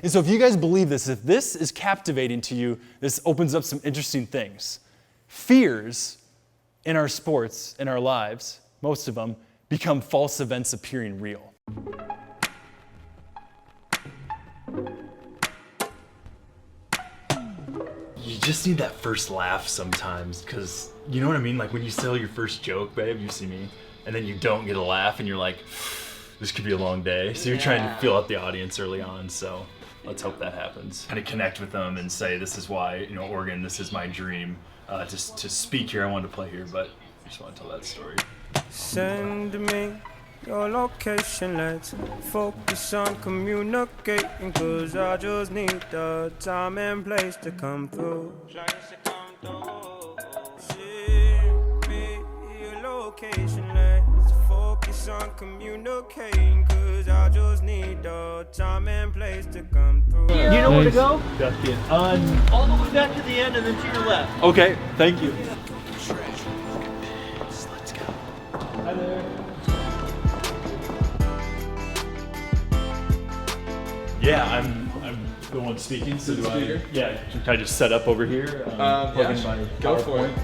And so if you guys believe this, if this is captivating to you, this opens up some interesting things. Fears in our sports, in our lives, most of them, become false events appearing real. You just need that first laugh sometimes, because you know what I mean? Like when you tell your first joke, babe, you see me, and then you don't get a laugh and you're like, this could be a long day. So you're trying to feel out the audience early on, so let's hope that happens. Kind of connect with them and say, this is why, Oregon, this is my dream to speak here. I wanted to play here, but I just want to tell that story. Send me your location, let's focus on communicating, cause I just need the time and place to come through. Send me your location, let's focus on communicating, cause I just need the time and place to come through. You know where to go? Back in. All the way back to the end and then to your left. Okay, thank you. Let's go. Hi there. Yeah, I'm the one speaking, so do I? Yeah, can I just set up over here? Plug in my go for it.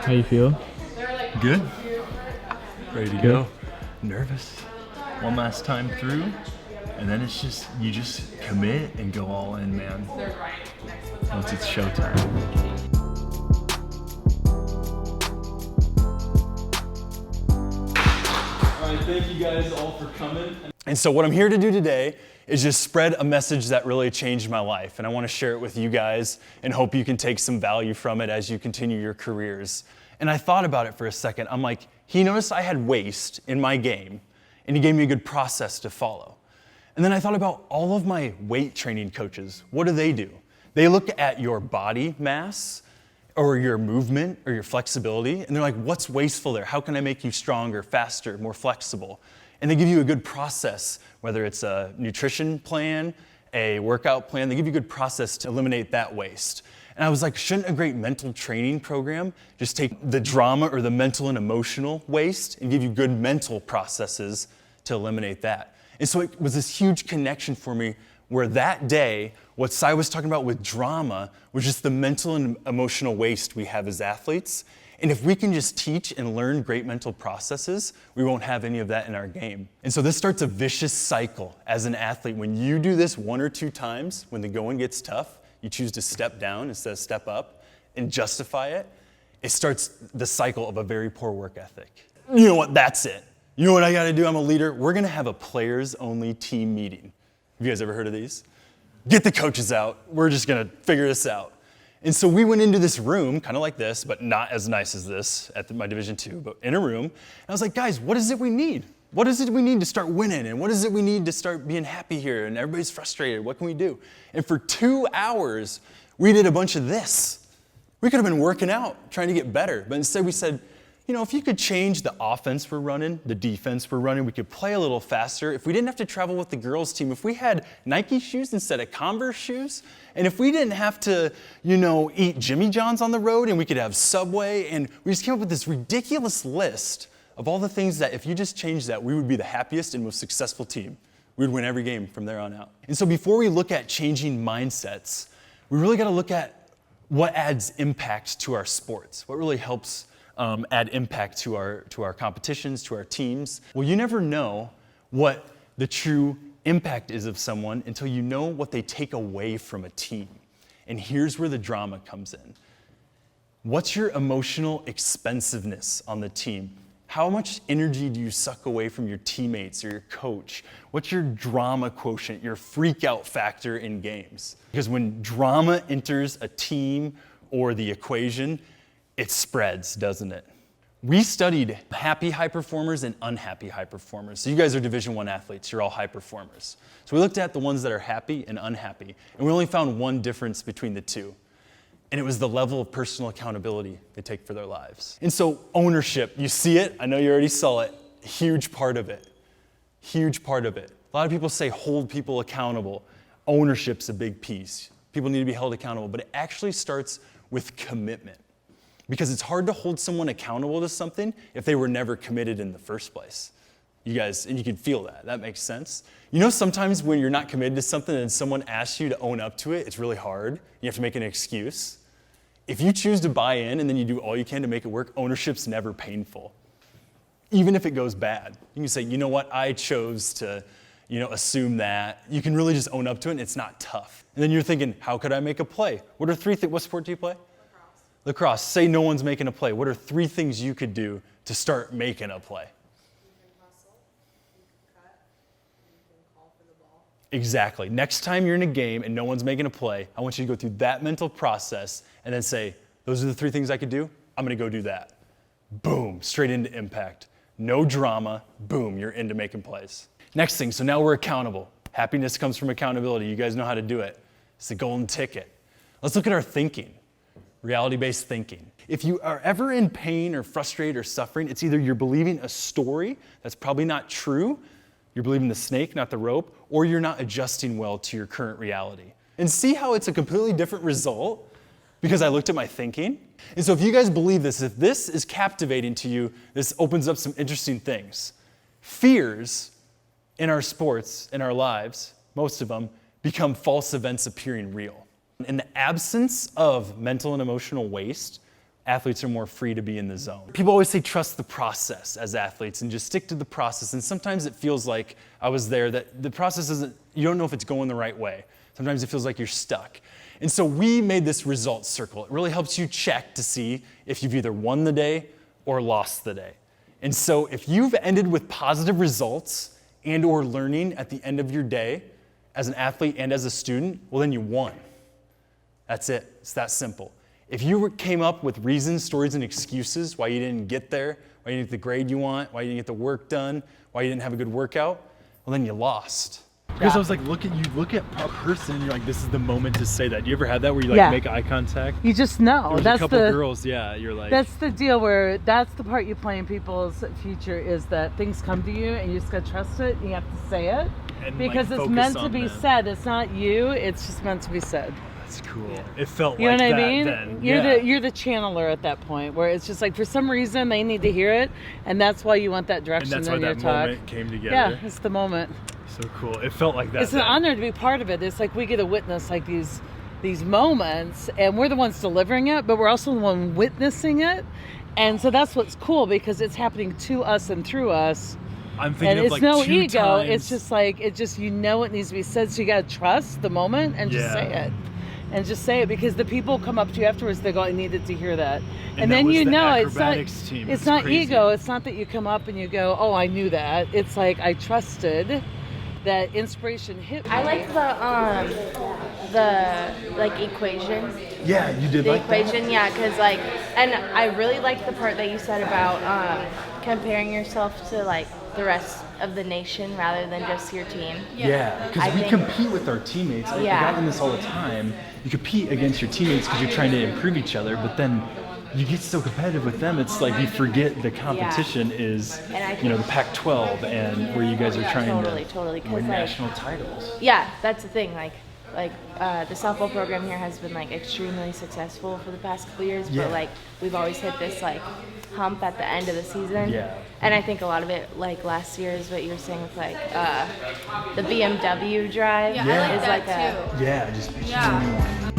How you feel? Good. Ready to go. Nervous. One last time through, and then it's just, you just commit and go all in, man. Once it's showtime. All right, thank you guys all for coming. And so what I'm here to do today is just spread a message that really changed my life. And I want to share it with you guys and hope you can take some value from it as you continue your careers. And I thought about it for a second. I'm like, he noticed I had waste in my game, and he gave me a good process to follow. And then I thought about all of my weight training coaches. What do? They look at your body mass or your movement or your flexibility, and they're like, what's wasteful there? How can I make you stronger, faster, more flexible? And they give you a good process, whether it's a nutrition plan, a workout plan, they give you a good process to eliminate that waste. And I was like, shouldn't a great mental training program just take the drama or the mental and emotional waste and give you good mental processes to eliminate that? And so it was this huge connection for me where that day, what Sai was talking about with drama was just the mental and emotional waste we have as athletes. And if we can just teach and learn great mental processes, we won't have any of that in our game. And so this starts a vicious cycle as an athlete. When you do this one or two times, when the going gets tough, you choose to step down instead of step up and justify it, it starts the cycle of a very poor work ethic. You know what, that's it. You know what I gotta do, I'm a leader? We're gonna have a players-only team meeting. Have you guys ever heard of these? Get the coaches out, we're just gonna figure this out. And so we went into this room, kind of like this, but not as nice as this at my Division II, but in a room. And I was like, guys, what is it we need? What is it we need to start winning? And what is it we need to start being happy here? And everybody's frustrated, what can we do? And for 2 hours, we did a bunch of this. We could have been working out, trying to get better. But instead we said, if you could change the offense we're running, the defense we're running, we could play a little faster. If we didn't have to travel with the girls' team, if we had Nike shoes instead of Converse shoes, and if we didn't have to, eat Jimmy John's on the road, and we could have Subway, and we just came up with this ridiculous list of all the things that if you just changed that, we would be the happiest and most successful team. We would win every game from there on out. And so before we look at changing mindsets, we really got to look at what adds impact to our sports, what really helps add impact to our competitions, to our teams. Well, you never know what the true impact is of someone until you know what they take away from a team. And here's where the drama comes in. What's your emotional expensiveness on the team? How much energy do you suck away from your teammates or your coach? What's your drama quotient, your freak out factor in games? Because when drama enters a team or the equation, it spreads, doesn't it? We studied happy high performers and unhappy high performers. So you guys are Division I athletes, you're all high performers. So we looked at the ones that are happy and unhappy, and we only found one difference between the two. And it was the level of personal accountability they take for their lives. And so ownership, you see it, I know you already saw it, huge part of it. Huge part of it. A lot of people say hold people accountable. Ownership's a big piece. People need to be held accountable, but it actually starts with commitment. Because it's hard to hold someone accountable to something if they were never committed in the first place. You guys, and you can feel that. That makes sense. You know, sometimes when you're not committed to something and someone asks you to own up to it, it's really hard. You have to make an excuse. If you choose to buy in and then you do all you can to make it work, ownership's never painful. Even if it goes bad. You can say, you know what, I chose to, assume that. You can really just own up to it and it's not tough. And then you're thinking, how could I make a play? What are 3 things, what sport do you play? Lacrosse. Say no one's making a play. What are 3 things you could do to start making a play? Exactly. Next time you're in a game and no one's making a play, I want you to go through that mental process and then say, those are the 3 things I could do. I'm going to go do that. Boom, straight into impact. No drama. Boom, you're into making plays. Next thing, so now we're accountable. Happiness comes from accountability. You guys know how to do it. It's the golden ticket. Let's look at our thinking, reality-based thinking. If you are ever in pain or frustrated or suffering, it's either you're believing a story that's probably not true, you're believing the snake, not the rope, or you're not adjusting well to your current reality. And see how it's a completely different result because I looked at my thinking? And so if you guys believe this, if this is captivating to you, this opens up some interesting things. Fears in our sports, in our lives, most of them, become false events appearing real. In the absence of mental and emotional waste, athletes are more free to be in the zone. People always say trust the process as athletes and just stick to the process. And sometimes it feels like I was there, that the process isn't, you don't know if it's going the right way. Sometimes it feels like you're stuck. And so we made this results circle. It really helps you check to see if you've either won the day or lost the day. And so if you've ended with positive results and or learning at the end of your day as an athlete and as a student, well then you won. That's it. It's that simple. If you came up with reasons, stories, and excuses why you didn't get there, why you didn't get the grade you want, why you didn't get the work done, why you didn't have a good workout, well then you lost. Because I was like, look at a person, and you're like, this is the moment to say that. Do you ever have that where you make eye contact? You just know. There's that's a couple girls, you're like. That's the deal where that's the part you play in people's future is that things come to you and you just gotta trust it and you have to say it. And because it's meant to be said. It's not you, it's just meant to be said. That's cool. Yeah. It felt you like know what that I mean? then. You're the channeler at that point where it's just like for some reason they need to hear it and that's why you want that direction in your talk. And that's why that moment came together. Yeah, it's the moment. So cool. It felt like that. It's an honor to be part of it. It's like we get to witness like these moments and we're the ones delivering it, but we're also the one witnessing it. And so that's what's cool because it's happening to us and through us. I'm thinking and of it's like no 2 ego. times. It's just like it needs to be said. So you gotta trust the moment and just say it. And just say it because the people come up to you afterwards. They go, "I needed to hear that," and then you know it's not. It's not ego. It's not that you come up and you go, "Oh, I knew that." It's like I trusted that inspiration hit me. I like the equation. Yeah, you did the like equation, that? Yeah, because and I really like the part that you said about comparing yourself to like the rest of the nation rather than just your team. Yeah, because we compete with our teammates. I got in this all the time. You compete against your teammates because you're trying to improve each other, but then you get so competitive with them, it's like you forget the competition is, the Pac-12 and where you guys are trying to win national titles. Yeah, that's the thing. Like the softball program here has been like extremely successful for the past couple years, but like we've always hit this like hump at the end of the season. Yeah. And I think a lot of it, like last year, is what you were saying with like the BMW drive. Yeah, I like that too.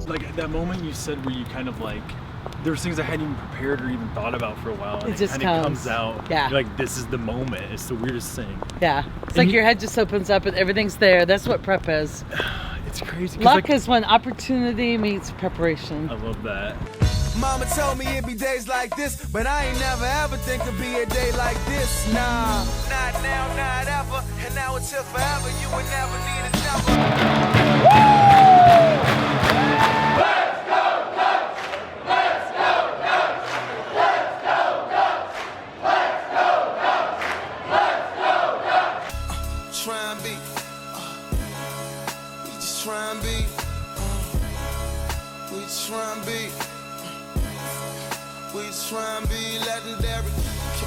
Like that moment you said where you kind of like, there was things I hadn't even prepared or even thought about for a while, and it just kind of comes out. Yeah. You're like, this is the moment. It's the weirdest thing. Yeah. It's like your head just opens up and everything's there. That's what prep is. It's crazy. Luck is when opportunity meets preparation. I love that. Mama told me it'd be days like this, but I ain't never ever think it'd be a day like this. Nah, not now, not ever. And now until forever, you would never need a number. Let's go, Coach! Let's go! try and be. We just try and be. We just try and be. We just try and be legendary.